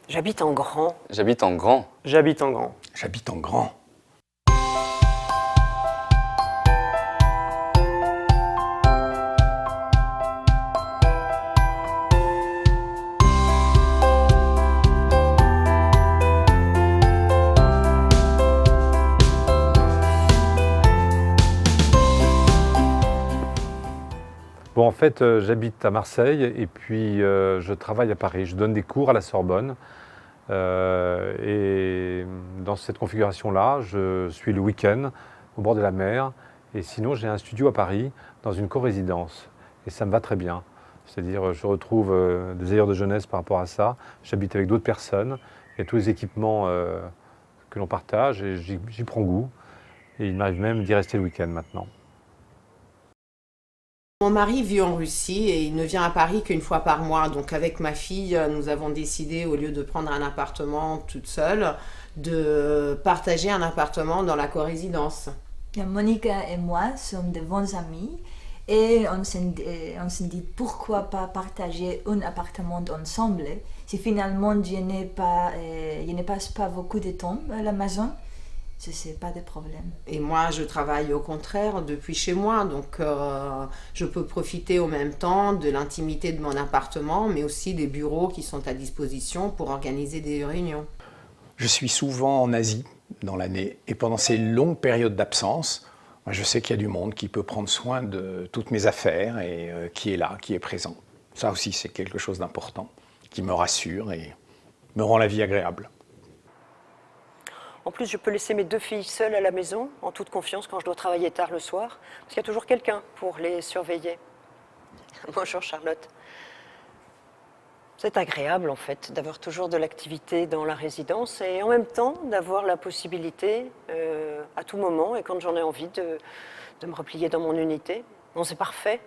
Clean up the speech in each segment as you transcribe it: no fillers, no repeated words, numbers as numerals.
J'habite en grand. J'habite en grand. J'habite en grand. J'habite en grand. Bon, en fait, j'habite à Marseille et puis je travaille à Paris. Je donne des cours à la Sorbonne. Et dans cette configuration-là, je suis le week-end au bord de la mer. Et sinon, j'ai un studio à Paris dans une corésidence. Et ça me va très bien. C'est-à-dire, je retrouve des ailleurs de jeunesse par rapport à ça. J'habite avec d'autres personnes. Il y a tous les équipements que l'on partage et j'y prends goût. Et il m'arrive même d'y rester le week-end maintenant. Mon mari vit en Russie et il ne vient à Paris qu'une fois par mois. Donc avec ma fille, nous avons décidé, au lieu de prendre un appartement toute seule, de partager un appartement dans la corésidence. Monica et moi sommes de bons amis et on se dit pourquoi pas partager un appartement ensemble si finalement je ne passe pas beaucoup de temps à la maison. Ce n'est pas de problème. Et moi, je travaille au contraire depuis chez moi, donc je peux profiter au même temps de l'intimité de mon appartement, mais aussi des bureaux qui sont à disposition pour organiser des réunions. Je suis souvent en Asie dans l'année et pendant ces longues périodes d'absence, je sais qu'il y a du monde qui peut prendre soin de toutes mes affaires et qui est là, qui est présent. Ça aussi, c'est quelque chose d'important, qui me rassure et me rend la vie agréable. En plus, je peux laisser mes deux filles seules à la maison, en toute confiance, quand je dois travailler tard le soir, parce qu'il y a toujours quelqu'un pour les surveiller. Bonjour Charlotte. C'est agréable, en fait, d'avoir toujours de l'activité dans la résidence et en même temps d'avoir la possibilité, à tout moment, et quand j'en ai envie, de me replier dans mon unité. Bon, c'est parfait.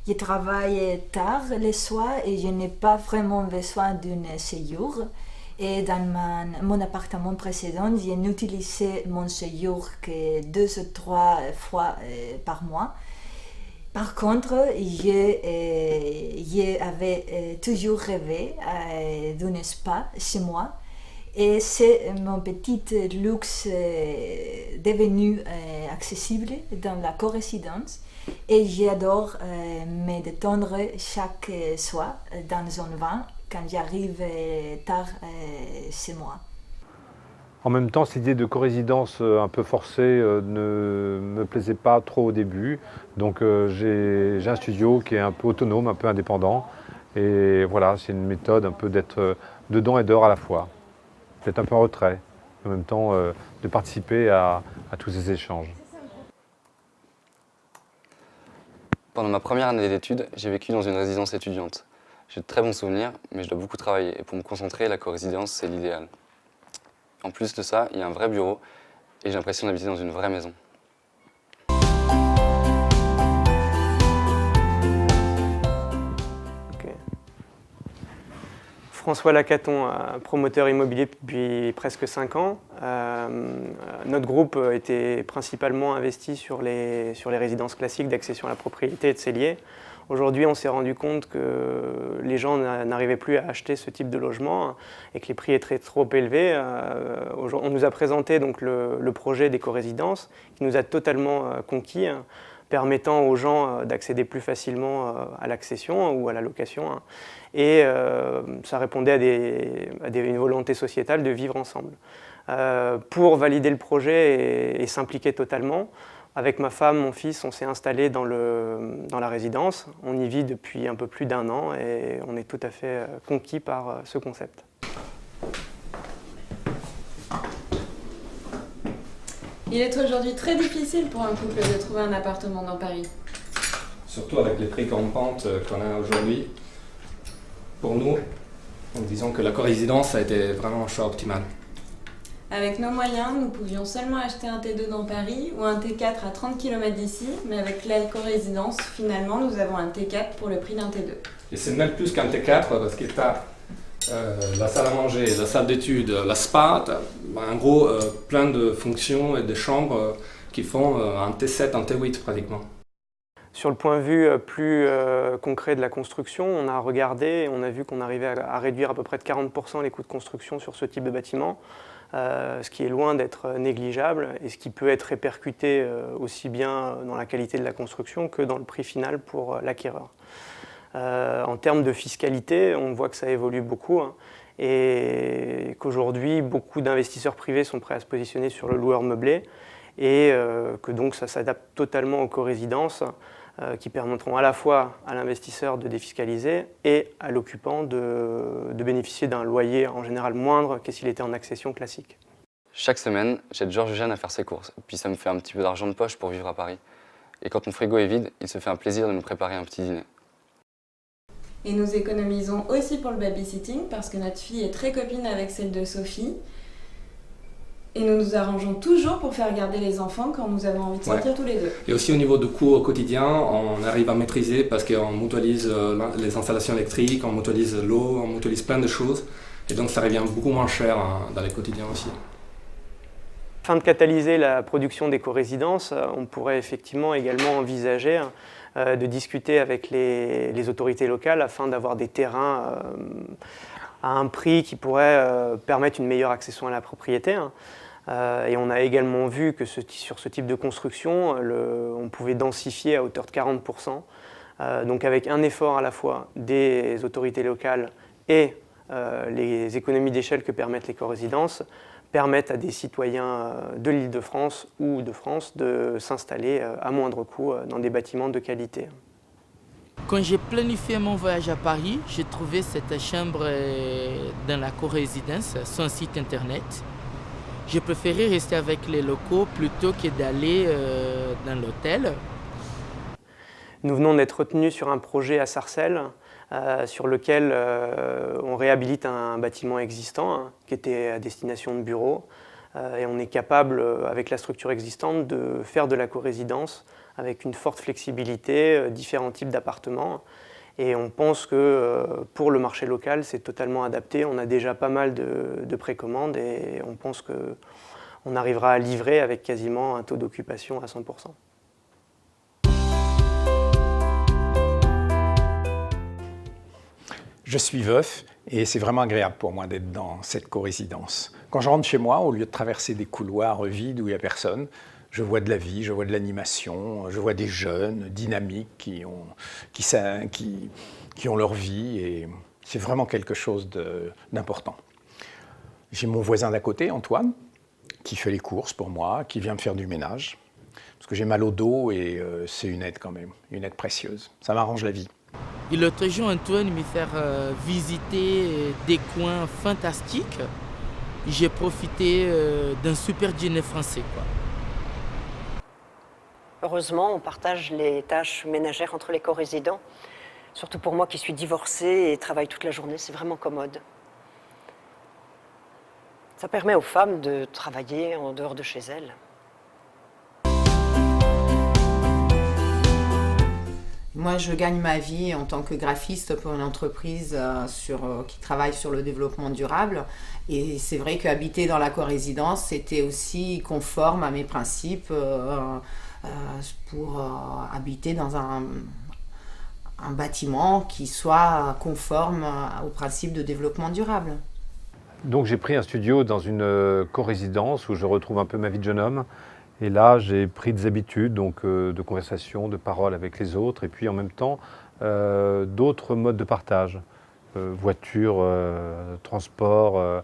Je travaille tard le soir et je n'ai pas vraiment besoin d'un séjour. Et dans mon appartement précédent, je n'utilisais mon séjour que 2 ou 3 fois par mois. Par contre, j'avais toujours rêvé d'un spa chez moi. Et c'est mon petit luxe devenu accessible dans la corésidence. Et j'adore me détendre chaque soir dans un vin quand j'arrive tard chez moi. En même temps, cette idée de corésidence un peu forcée ne me plaisait pas trop au début. Donc j'ai un studio qui est un peu autonome, un peu indépendant. Et voilà, c'est une méthode un peu d'être dedans et dehors à la fois. D'être un peu en retrait. En même temps, de participer à tous ces échanges. Pendant ma première année d'études, j'ai vécu dans une résidence étudiante. J'ai de très bons souvenirs, mais je dois beaucoup travailler. Et pour me concentrer, la corésidence, c'est l'idéal. En plus de ça, il y a un vrai bureau et j'ai l'impression d'habiter dans une vraie maison. Okay. François Lacaton, promoteur immobilier depuis presque 5 ans. Notre groupe était principalement investi sur les résidences classiques d'accession à la propriété et de cellier. Aujourd'hui, on s'est rendu compte que les gens n'arrivaient plus à acheter ce type de logement et que les prix étaient trop élevés. On nous a présenté donc le projet des corésidences qui nous a totalement conquis, permettant aux gens d'accéder plus facilement à l'accession ou à la location. Et ça répondait à une volonté sociétale de vivre ensemble. Pour valider le projet et s'impliquer totalement, avec ma femme, mon fils, on s'est installé dans la résidence. On y vit depuis un peu plus d'1 an et on est tout à fait conquis par ce concept. Il est aujourd'hui très difficile pour un couple de trouver un appartement dans Paris. Surtout avec les prix rampantes qu'on a aujourd'hui. Pour nous, disons que la corésidence a été vraiment un choix optimal. Avec nos moyens, nous pouvions seulement acheter un T2 dans Paris ou un T4 à 30 km d'ici, mais avec la corésidence, finalement, nous avons un T4 pour le prix d'un T2. Et c'est même plus qu'un T4 parce qu'il y a la salle à manger, la salle d'études, la spa, en gros plein de fonctions et de chambres qui font un T7, un T8 pratiquement. Sur le point de vue plus concret de la construction, on a regardé, on a vu qu'on arrivait à réduire à peu près de 40% les coûts de construction sur ce type de bâtiment, ce qui est loin d'être négligeable et ce qui peut être répercuté aussi bien dans la qualité de la construction que dans le prix final pour l'acquéreur. En termes de fiscalité, on voit que ça évolue beaucoup et qu'aujourd'hui, beaucoup d'investisseurs privés sont prêts à se positionner sur le loueur meublé et que donc ça s'adapte totalement aux corésidences qui permettront à la fois à l'investisseur de défiscaliser et à l'occupant de bénéficier d'un loyer en général moindre que s'il était en accession classique. Chaque semaine, j'aide Georges-Eugène à faire ses courses, puis ça me fait un petit peu d'argent de poche pour vivre à Paris. Et quand mon frigo est vide, il se fait un plaisir de nous préparer un petit dîner. Et nous économisons aussi pour le babysitting parce que notre fille est très copine avec celle de Sophie. Et nous nous arrangeons toujours pour faire garder les enfants quand nous avons envie de sortir tous les deux. Et aussi au niveau du coût au quotidien, on arrive à maîtriser parce qu'on mutualise les installations électriques, on mutualise l'eau, on mutualise plein de choses. Et donc ça revient beaucoup moins cher dans les quotidiens aussi. Afin de catalyser la production d'éco-résidences, on pourrait effectivement également envisager de discuter avec les autorités locales afin d'avoir des terrains à un prix qui pourrait permettre une meilleure accession à la propriété. Et on a également vu que sur ce type de construction, on pouvait densifier à hauteur de 40%. Donc avec un effort à la fois des autorités locales et les économies d'échelle que permettent l'éco-résidence, permettent à des citoyens de l'Île-de-France ou de France de s'installer à moindre coût dans des bâtiments de qualité. Quand j'ai planifié mon voyage à Paris, j'ai trouvé cette chambre dans la co-résidence, son site internet. J'ai préféré rester avec les locaux plutôt que d'aller dans l'hôtel. Nous venons d'être retenus sur un projet à Sarcelles sur lequel on réhabilite un bâtiment existant qui était à destination de bureaux. Et on est capable, avec la structure existante, de faire de la co-résidence avec une forte flexibilité, différents types d'appartements. Et on pense que pour le marché local, c'est totalement adapté. On a déjà pas mal de précommandes et on pense qu'on arrivera à livrer avec quasiment un taux d'occupation à 100%. Je suis veuf et c'est vraiment agréable pour moi d'être dans cette co-résidence. Quand je rentre chez moi, au lieu de traverser des couloirs vides où il n'y a personne, je vois de la vie, je vois de l'animation, je vois des jeunes dynamiques qui ont leur vie et c'est vraiment quelque chose d'important. J'ai mon voisin d'à côté, Antoine, qui fait les courses pour moi, qui vient me faire du ménage, parce que j'ai mal au dos et c'est une aide quand même, une aide précieuse. Ça m'arrange la vie. Et l'autre jour, Antoine me fait visiter des coins fantastiques. J'ai profité d'un super dîner français, quoi. Heureusement, on partage les tâches ménagères entre les co-résidents. Surtout pour moi qui suis divorcée et travaille toute la journée, c'est vraiment commode. Ça permet aux femmes de travailler en dehors de chez elles. Moi, je gagne ma vie en tant que graphiste pour une entreprise qui travaille sur le développement durable. Et c'est vrai qu'habiter dans la co-résidence, c'était aussi conforme à mes principes pour habiter dans un bâtiment qui soit conforme aux principes de développement durable. Donc j'ai pris un studio dans une co-résidence où je retrouve un peu ma vie de jeune homme. Et là, j'ai pris des habitudes donc, de conversation, de parole avec les autres, et puis en même temps, d'autres modes de partage. Voiture, transport,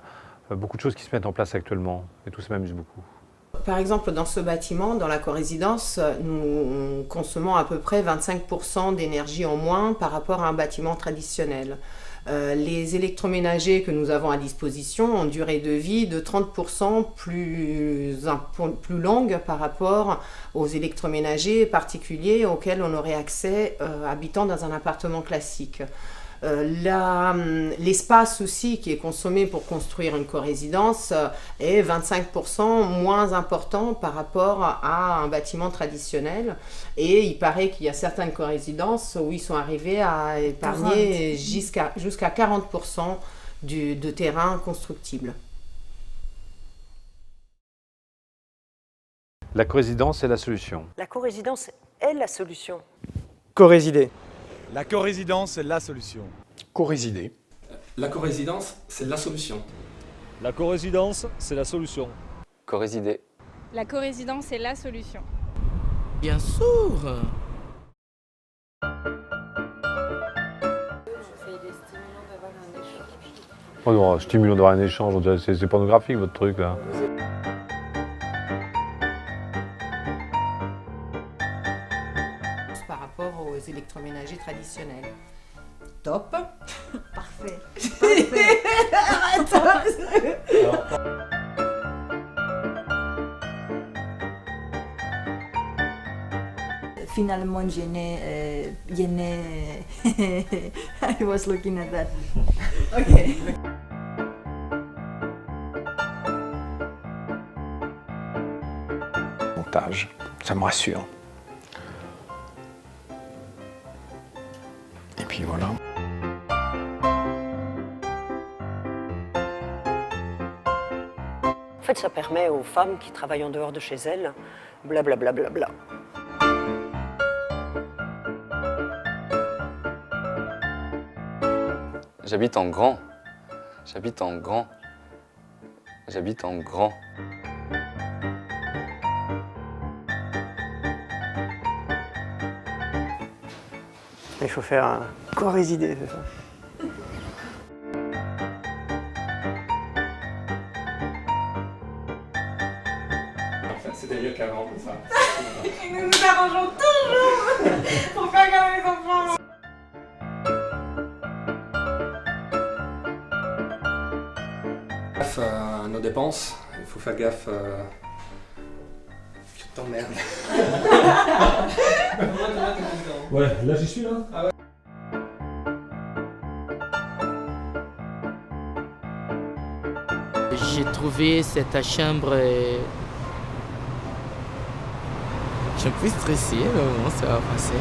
beaucoup de choses qui se mettent en place actuellement. Et tout ça m'amuse beaucoup. Par exemple, dans ce bâtiment, dans la co-résidence, nous consommons à peu près 25% d'énergie en moins par rapport à un bâtiment traditionnel. Les électroménagers que nous avons à disposition ont une durée de vie de 30% plus longue par rapport aux électroménagers particuliers auxquels on aurait accès habitant dans un appartement classique. L'espace aussi qui est consommé pour construire une co-résidence est 25% moins important par rapport à un bâtiment traditionnel. Et il paraît qu'il y a certaines co-résidences où ils sont arrivés à épargner jusqu'à 40% de terrain constructible. La co-résidence est la solution. La co-résidence est la solution. Co-résider. La corésidence est la solution. Co-résider. La corésidence, c'est la solution. La corésidence, c'est la solution. Co-résider. La corésidence est la solution. Bien sûr. Oh non, stimulant d'avoir un échange, on dirait que c'est pornographique votre truc là. Par rapport aux électroménagers traditionnels. Top. Parfait. Finalement, je n'ai... I was looking at that. Ok. Montage, ça me rassure. Et puis voilà. En fait, ça permet aux femmes qui travaillent en dehors de chez elles, blablabla. J'habite en grand. J'habite en grand. J'habite en grand. Il faut faire un co-résider, c'est ça. C'était mieux qu'avant, ça. Et nous nous arrangeons toujours pour faire garder les enfants. Gaffe à nos dépenses, il faut faire gaffe. Je t'emmerde. Ouais, là j'y suis là. J'ai trouvé cette chambre. Je suis un peu stressé, mais bon, ça va passer.